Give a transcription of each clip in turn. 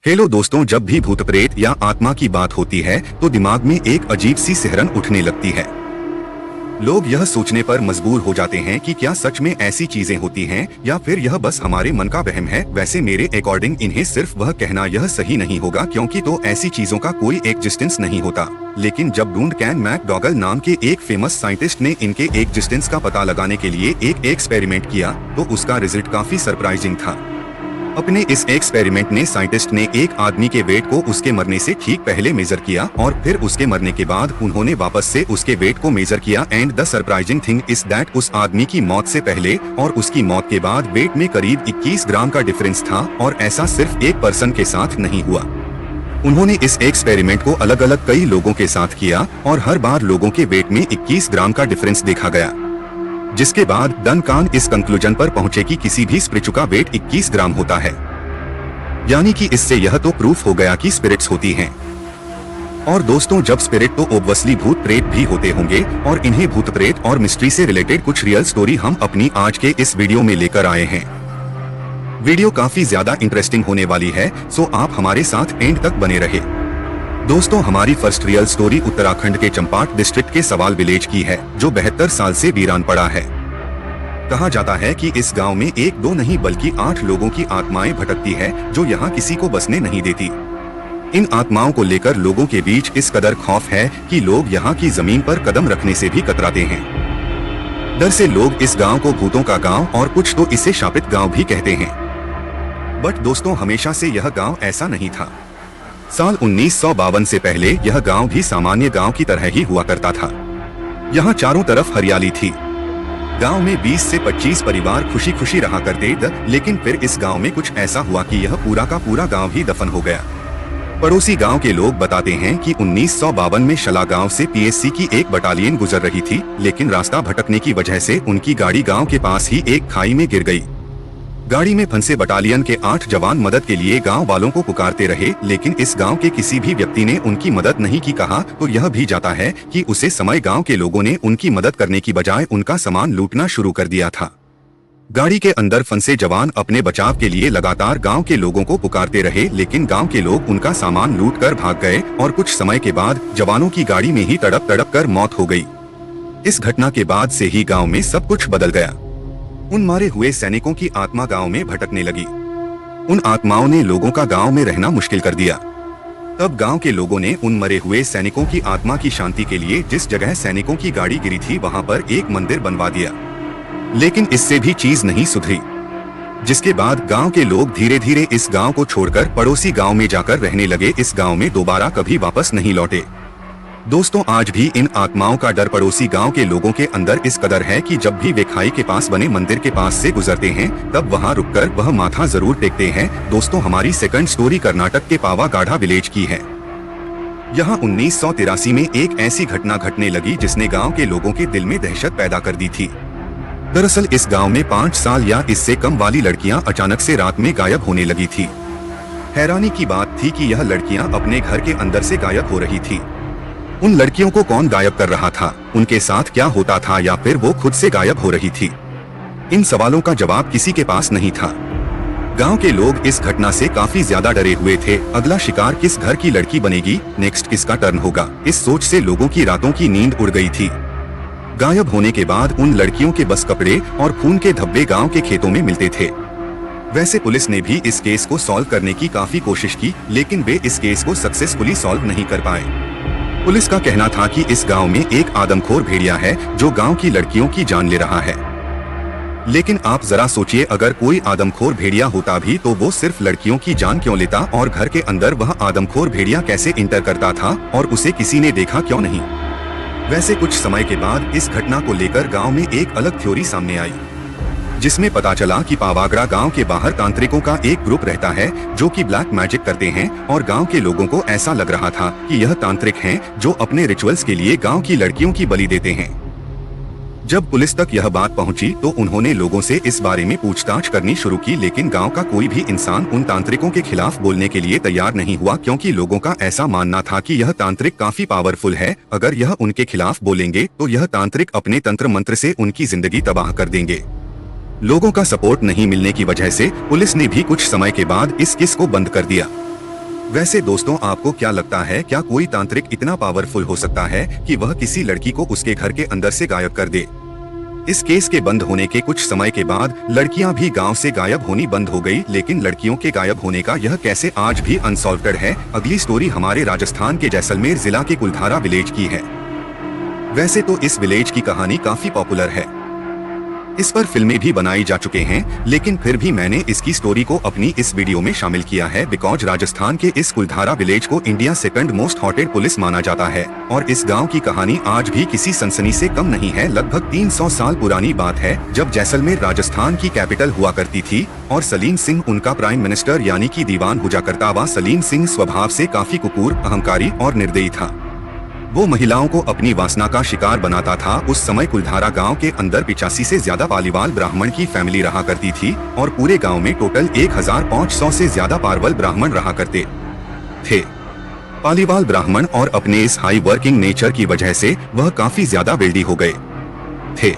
Hello दोस्तों, जब भी भूत प्रेत या आत्मा की बात होती है तो दिमाग में एक अजीब सी सिहरन उठने लगती है। लोग यह सोचने पर मजबूर हो जाते हैं कि क्या सच में ऐसी चीजें होती हैं या फिर यह बस हमारे मन का वहम है। वैसे मेरे अकॉर्डिंग इन्हें सिर्फ वह कहना यह सही नहीं होगा, क्योंकि तो ऐसी चीजों का कोई एग्जिस्टेंस नहीं होता। लेकिन जब डूनकैन मैकडॉगल नाम के एक फेमस साइंटिस्ट ने इनके एग्जिस्टेंस का पता लगाने के लिए एक एक्सपेरिमेंट किया तो उसका रिजल्ट काफी सरप्राइजिंग था। अपने इस एक्सपेरिमेंट ने साइंटिस्ट ने एक आदमी के वेट को उसके मरने से ठीक पहले मेजर किया और फिर उसके मरने के बाद उन्होंने वापस से उसके वेट को मेजर किया। And the surprising thing is that उस आदमी की मौत से पहले और उसकी मौत के बाद वेट में करीब 21 ग्राम का डिफरेंस था। और ऐसा सिर्फ एक पर्सन के साथ नहीं हुआ। उन्होंने इस एक्सपेरिमेंट को अलग अलग कई लोगों के साथ किया और हर बार लोगों के वेट में 21 ग्राम का डिफरेंस देखा गया, जिसके बाद डनकान इस कंक्लूजन पर पहुंचे कि किसी भी स्पिरिचु का वेट 21 ग्राम होता है। यानी कि इससे यह तो प्रूफ हो गया कि स्पिरिट्स होती हैं। और दोस्तों, जब स्पिरिट तो ओब्वियसली भूत प्रेत भी होते होंगे और इन्हें भूत प्रेत और मिस्ट्री से रिलेटेड कुछ रियल स्टोरी हम अपनी आज के इस वीडियो में लेकर आए हैं। वीडियो काफी ज्यादा इंटरेस्टिंग होने वाली है, सो आप हमारे साथ एंड तक बने रहे। दोस्तों, हमारी फर्स्ट रियल स्टोरी उत्तराखंड के चंपाट डिस्ट्रिक्ट के सवाल विलेज की है, जो 72 साल से वीरान पड़ा है। कहा जाता है कि इस गांव में एक दो नहीं बल्कि 8 लोगों की आत्माएं भटकती है, जो यहां किसी को बसने नहीं देती। इन आत्माओं को लेकर लोगों के बीच इस कदर खौफ है कि लोग यहां की जमीन पर कदम रखने से भी कतराते हैं। डर से लोग इस गांव को भूतों का गांव और कुछ तो इसे शापित गांव भी कहते हैं। बट दोस्तों, हमेशा से यह गांव ऐसा नहीं था। साल 1952 से पहले यह गांव भी सामान्य गांव की तरह ही हुआ करता था। यहाँ चारों तरफ हरियाली थी। गांव में 20 से 25 परिवार खुशी खुशी रहा करते थे, लेकिन फिर इस गांव में कुछ ऐसा हुआ कि यह पूरा का पूरा गांव ही दफन हो गया। पड़ोसी गांव के लोग बताते हैं कि 1952 में शला गांव से पीएससी की एक बटालियन गुजर रही थी, लेकिन रास्ता भटकने की वजह से उनकी गाड़ी गांव के पास ही एक खाई में गिर गई। गाड़ी में फंसे बटालियन के 8 जवान मदद के लिए गांव वालों को पुकारते रहे, लेकिन इस गांव के किसी भी व्यक्ति ने उनकी मदद नहीं की। कहा तो यह भी जाता है कि उसे समय गांव के लोगों ने उनकी मदद करने की बजाय उनका सामान लूटना शुरू कर दिया था। गाड़ी के अंदर फंसे जवान अपने बचाव के लिए लगातार गांव के लोगों को पुकारते रहे, लेकिन गांव के लोग उनका सामान लूट कर भाग गए और कुछ समय के बाद जवानों की गाड़ी में ही तड़प तड़प कर मौत हो गई। इस घटना के बाद से ही गाँव में सब कुछ बदल गया। उन मारे हुए सैनिकों की आत्मा गांव में भटकने लगी। उन आत्माओं ने लोगों का गांव में रहना मुश्किल कर दिया। तब गांव के लोगों ने उन मरे हुए सैनिकों की आत्मा की शांति के लिए जिस जगह सैनिकों की गाड़ी गिरी थी वहां पर एक मंदिर बनवा दिया। लेकिन इससे भी चीज नहीं सुधरी, जिसके बाद गांव के लोग धीरे धीरे इस गांव को छोड़कर पड़ोसी गांव में जाकर रहने लगे। इस गांव में दोबारा कभी वापस नहीं लौटे। दोस्तों, आज भी इन आत्माओं का डर पड़ोसी गांव के लोगों के अंदर इस कदर है कि जब भी वे खाई के पास बने मंदिर के पास से गुजरते हैं तब वहां रुककर वह माथा जरूर टेकते हैं। दोस्तों, हमारी सेकंड स्टोरी कर्नाटक के पावागाढ़ा विलेज की है। यहाँ 1983 में एक ऐसी घटना घटने लगी जिसने गाँव के लोगों के दिल में दहशत पैदा कर दी थी। दरअसल इस गाँव में 5 साल या इससे कम वाली लड़कियाँ अचानक से रात में गायब होने लगी थी। हैरानी की बात थी कि यह लड़कियाँ अपने घर के अंदर से गायब हो रही थी। उन लड़कियों को कौन गायब कर रहा था, उनके साथ क्या होता था, या फिर वो खुद से गायब हो रही थी? इन सवालों का जवाब किसी के पास नहीं था। गांव के लोग इस घटना से काफी ज्यादा डरे हुए थे। अगला शिकार किस घर की लड़की बनेगी, नेक्स्ट किसका टर्न होगा, इस सोच से लोगों की रातों की नींद उड़ गई थी। गायब होने के बाद उन लड़कियों के बस कपड़े और खून के धब्बे गाँव के खेतों में मिलते थे। वैसे पुलिस ने भी इस केस को सॉल्व करने की काफी कोशिश की, लेकिन वे इस केस को सक्सेसफुली सॉल्व नहीं कर पाए। पुलिस का कहना था कि इस गांव में एक आदमखोर भेड़िया है जो गांव की लड़कियों की जान ले रहा है। लेकिन आप जरा सोचिए, अगर कोई आदमखोर भेड़िया होता भी तो वो सिर्फ लड़कियों की जान क्यों लेता, और घर के अंदर वह आदमखोर भेड़िया कैसे इंटर करता था और उसे किसी ने देखा क्यों नहीं? वैसे कुछ समय के बाद इस घटना को लेकर गाँव में एक अलग थ्योरी सामने आई, जिसमें पता चला कि पावागढ़ा गांव के बाहर तांत्रिकों का एक ग्रुप रहता है जो कि ब्लैक मैजिक करते हैं। और गांव के लोगों को ऐसा लग रहा था कि यह तांत्रिक हैं जो अपने रिचुअल्स के लिए गांव की लड़कियों की बलि देते हैं। जब पुलिस तक यह बात पहुंची तो उन्होंने लोगों से इस बारे में पूछताछ करनी शुरू की, लेकिन गांव का कोई भी इंसान उन तांत्रिकों के खिलाफ बोलने के लिए तैयार नहीं हुआ, क्योंकि लोगों का ऐसा मानना था कि यह तांत्रिक काफी पावरफुल है। अगर यह उनके खिलाफ बोलेंगे तो यह तांत्रिक अपने तंत्र मंत्र से उनकी जिंदगी तबाह कर देंगे। लोगों का सपोर्ट नहीं मिलने की वजह से पुलिस ने भी कुछ समय के बाद इस केस को बंद कर दिया। वैसे दोस्तों, आपको क्या लगता है, क्या कोई तांत्रिक इतना पावरफुल हो सकता है कि वह किसी लड़की को उसके घर के अंदर से गायब कर दे? इस केस के बंद होने के कुछ समय के बाद लड़कियां भी गांव से गायब होनी बंद हो गई, लेकिन लड़कियों के गायब होने का यह कैसे आज भी अनसॉल्व्ड है। अगली स्टोरी हमारे राजस्थान के जैसलमेर जिला के कुलधारा विलेज की है। वैसे तो इस विलेज की कहानी काफी पॉपुलर है, इस पर फिल्में भी बनाई जा चुके हैं, लेकिन फिर भी मैंने इसकी स्टोरी को अपनी इस वीडियो में शामिल किया है बिकॉज राजस्थान के इस कुलधारा विलेज को इंडिया सेकंड मोस्ट हॉटेड पुलिस माना जाता है और इस गांव की कहानी आज भी किसी सनसनी से कम नहीं है। लगभग 300 साल पुरानी बात है जब जैसलमेर राजस्थान की कैपिटल हुआ करती थी और सलीम सिंह उनका प्राइम मिनिस्टर यानी कि दीवान हुआ करता हुआ। सलीम सिंह स्वभाव से काफी कुकूर, अहंकारी और निर्दयी था। वो महिलाओं को अपनी वासना का शिकार बनाता था। उस समय कुलधारा गांव के अंदर 85 से ज्यादा पालीवाल ब्राह्मण की फैमिली रहा करती थी और पूरे गांव में टोटल 1500 से ज्यादा पारवल ब्राह्मण रहा करते थे। पालीवाल ब्राह्मण और अपने इस हाई वर्किंग नेचर की वजह से वह काफी ज्यादा वेल्दी हो गए थे।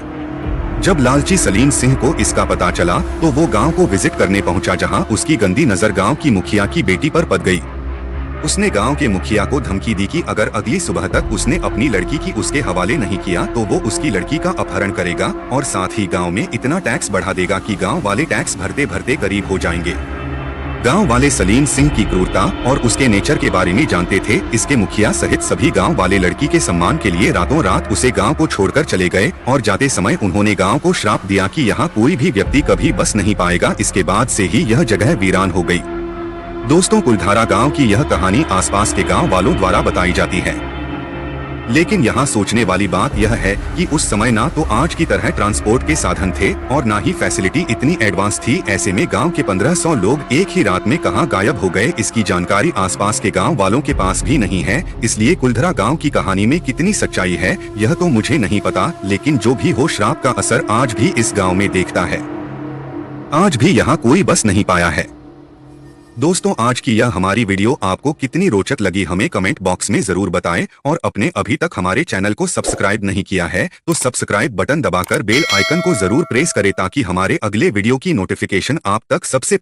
जब लालची सलीम सिंह को इसका पता चला तो वो गांव को विजिट करने पहुंचा, जहां उसकी गंदी नजर गांव की मुखिया की बेटी पर पड़ गई। उसने गांव के मुखिया को धमकी दी कि अगर अगली सुबह तक उसने अपनी लड़की की उसके हवाले नहीं किया तो वो उसकी लड़की का अपहरण करेगा और साथ ही गांव में इतना टैक्स बढ़ा देगा कि गांव वाले टैक्स भरते भरते गरीब हो जाएंगे। गांव वाले सलीम सिंह की क्रूरता और उसके नेचर के बारे में जानते थे। इसके मुखिया सहित सभी गांव वाले लड़की के सम्मान के लिए रातों रात उसे गांव को छोड़कर चले गए और जाते समय उन्होंने गांव को श्राप दिया कि यहाँ कोई भी व्यक्ति कभी बस नहीं पाएगा। इसके बाद से ही यह जगह वीरान हो गई। दोस्तों, कुलधारा गांव की यह कहानी आसपास के गांव वालों द्वारा बताई जाती है, लेकिन यहाँ सोचने वाली बात यह है कि उस समय ना तो आज की तरह ट्रांसपोर्ट के साधन थे और ना ही फैसिलिटी इतनी एडवांस थी। ऐसे में गांव के 1500 लोग एक ही रात में कहां गायब हो गए, इसकी जानकारी आसपास के गांव वालों के पास भी नहीं है। इसलिए कुलधारा गांव की कहानी में कितनी सच्चाई है यह तो मुझे नहीं पता, लेकिन जो भी हो, श्राप का असर आज भी इस गाँव में देखता है। आज भी यहाँ कोई बस नहीं पाया है। दोस्तों, आज की यह हमारी वीडियो आपको कितनी रोचक लगी हमें कमेंट बॉक्स में जरूर बताएं और अपने अभी तक हमारे चैनल को सब्सक्राइब नहीं किया है तो सब्सक्राइब बटन दबाकर बेल आइकन को जरूर प्रेस करें ताकि हमारे अगले वीडियो की नोटिफिकेशन आप तक सबसे